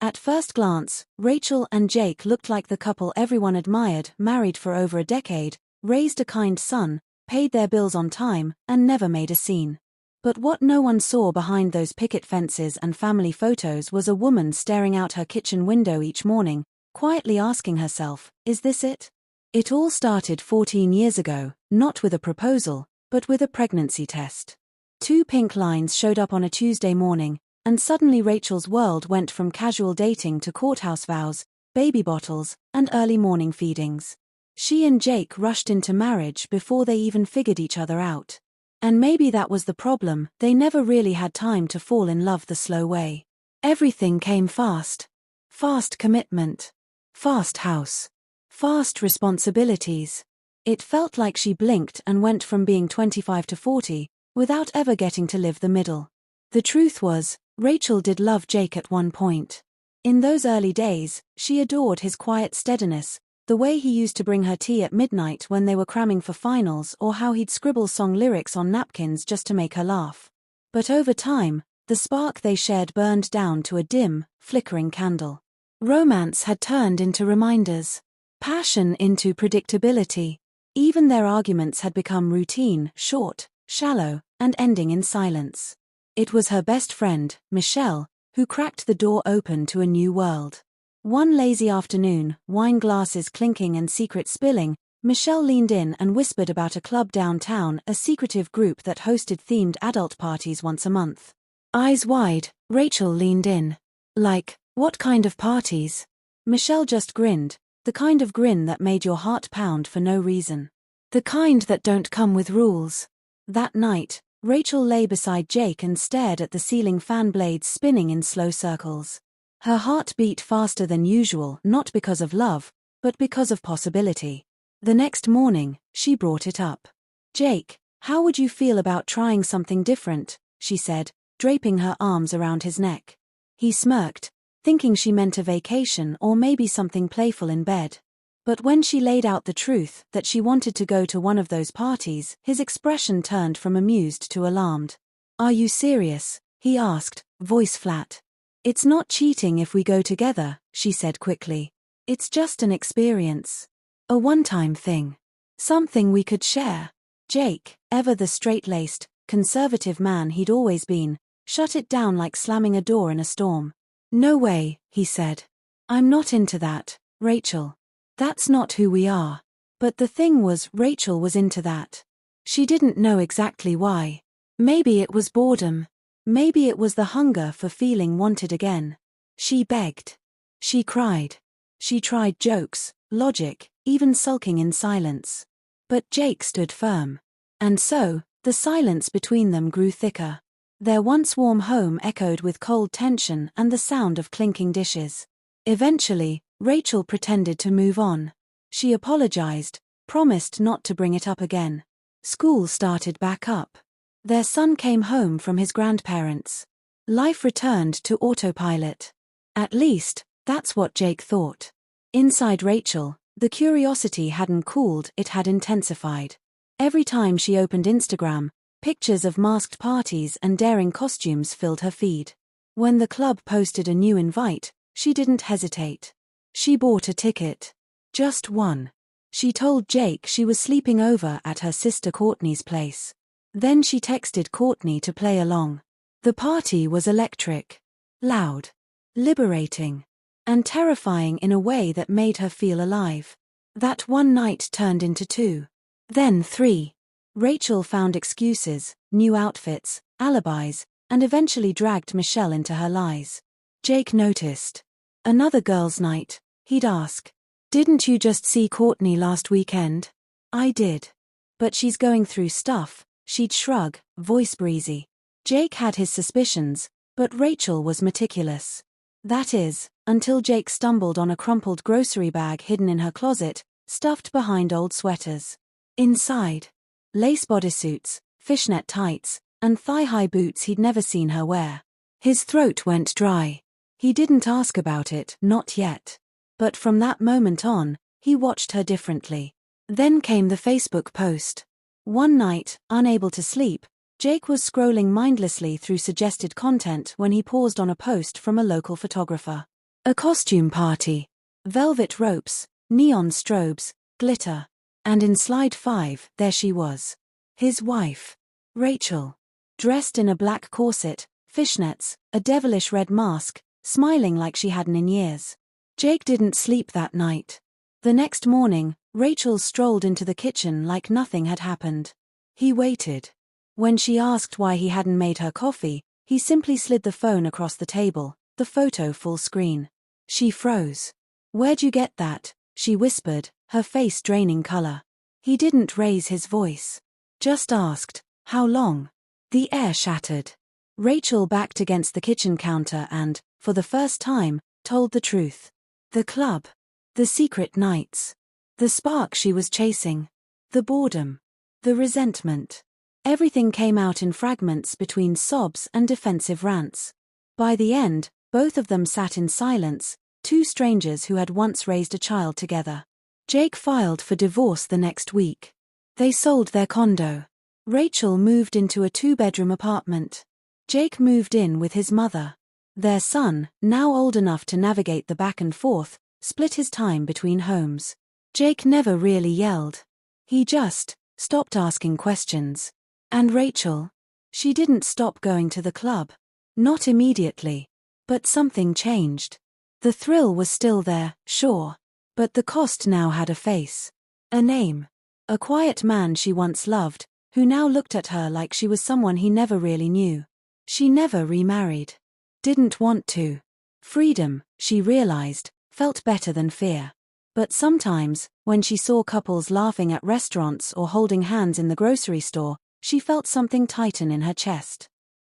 At first glance, Rachel and Jake looked like the couple everyone admired, married for over a decade, raised a kind son, paid their bills on time, and never made a scene. But what no one saw behind those picket fences and family photos was a woman staring out her kitchen window each morning, quietly asking herself, is this it? It all started 14 years ago, not with a proposal, but with a pregnancy test. 2 pink lines showed up on a Tuesday morning, and suddenly Rachel's world went from casual dating to courthouse vows, baby bottles, and early morning feedings. She and Jake rushed into marriage before they even figured each other out. And maybe that was the problem, they never really had time to fall in love the slow way. Everything came fast. Fast commitment. Fast house. Fast responsibilities. It felt like she blinked and went from being 25 to 40, without ever getting to live the middle. The truth was, Rachel did love Jake at one point. In those early days, she adored his quiet steadiness, the way he used to bring her tea at midnight when they were cramming for finals, or how he'd scribble song lyrics on napkins just to make her laugh. But over time, the spark they shared burned down to a dim, flickering candle. Romance had turned into reminders. Passion into predictability. Even their arguments had become routine, short, shallow, and ending in silence. It was her best friend, Michelle, who cracked the door open to a new world. One lazy afternoon, wine glasses clinking and secrets spilling, Michelle leaned in and whispered about a club downtown, a secretive group that hosted themed adult parties once a month. Eyes wide, Rachel leaned in. Like, what kind of parties? Michelle just grinned, the kind of grin that made your heart pound for no reason. The kind that don't come with rules. That night, Rachel lay beside Jake and stared at the ceiling fan blades spinning in slow circles. Her heart beat faster than usual, not because of love, but because of possibility. The next morning, she brought it up. Jake, how would you feel about trying something different? She said, draping her arms around his neck. He smirked, thinking she meant a vacation or maybe something playful in bed. But when she laid out the truth that she wanted to go to one of those parties, his expression turned from amused to alarmed. Are you serious? He asked, voice flat. It's not cheating if we go together, she said quickly. It's just an experience. A one-time thing. Something we could share. Jake, ever the straight-laced, conservative man he'd always been, shut it down like slamming a door in a storm. No way, he said. I'm not into that, Rachel. That's not who we are. But the thing was, Rachel was into that. She didn't know exactly why. Maybe it was boredom. Maybe it was the hunger for feeling wanted again. She begged. She cried. She tried jokes, logic, even sulking in silence. But Jake stood firm. And so, the silence between them grew thicker. Their once warm home echoed with cold tension and the sound of clinking dishes. Eventually, Rachel pretended to move on. She apologized, promised not to bring it up again. School started back up. Their son came home from his grandparents. Life returned to autopilot. At least, that's what Jake thought. Inside Rachel, the curiosity hadn't cooled, it had intensified. Every time she opened Instagram, pictures of masked parties and daring costumes filled her feed. When the club posted a new invite, she didn't hesitate. She bought a ticket. Just one. She told Jake she was sleeping over at her sister Courtney's place. Then she texted Courtney to play along. The party was electric. Loud. Liberating. And terrifying in a way that made her feel alive. That one night turned into 2. Then 3. Rachel found excuses, new outfits, alibis, and eventually dragged Michelle into her lies. Jake noticed. Another girls' night, he'd ask. Didn't you just see Courtney last weekend? I did. But she's going through stuff, she'd shrug, voice breezy. Jake had his suspicions, but Rachel was meticulous. That is, until Jake stumbled on a crumpled grocery bag hidden in her closet, stuffed behind old sweaters. Inside, lace bodysuits, fishnet tights, and thigh-high boots he'd never seen her wear. His throat went dry. He didn't ask about it, not yet. But from that moment on, he watched her differently. Then came the Facebook post. One night, unable to sleep, Jake was scrolling mindlessly through suggested content when he paused on a post from a local photographer. A costume party. Velvet ropes, neon strobes, glitter. And in slide 5, there she was. His wife. Rachel. Dressed in a black corset, fishnets, a devilish red mask, smiling like she hadn't in years. Jake didn't sleep that night. The next morning, Rachel strolled into the kitchen like nothing had happened. He waited. When she asked why he hadn't made her coffee, he simply slid the phone across the table, the photo full screen. She froze. "Where'd you get that?" she whispered, her face draining color. He didn't raise his voice. Just asked, "How long?" The air shattered. Rachel backed against the kitchen counter and, for the first time, told the truth. The club. The secret nights. The spark she was chasing. The boredom. The resentment. Everything came out in fragments between sobs and defensive rants. By the end, both of them sat in silence, two strangers who had once raised a child together. Jake filed for divorce the next week. They sold their condo. Rachel moved into a 2-bedroom apartment. Jake moved in with his mother. Their son, now old enough to navigate the back and forth, split his time between homes. Jake never really yelled. He just stopped asking questions. And Rachel? She didn't stop going to the club. Not immediately. But something changed. The thrill was still there, sure. But the cost now had a face. A name. A quiet man she once loved, who now looked at her like she was someone he never really knew. She never remarried. Didn't want to. Freedom, she realized, felt better than fear. But sometimes, when she saw couples laughing at restaurants or holding hands in the grocery store, she felt something tighten in her chest.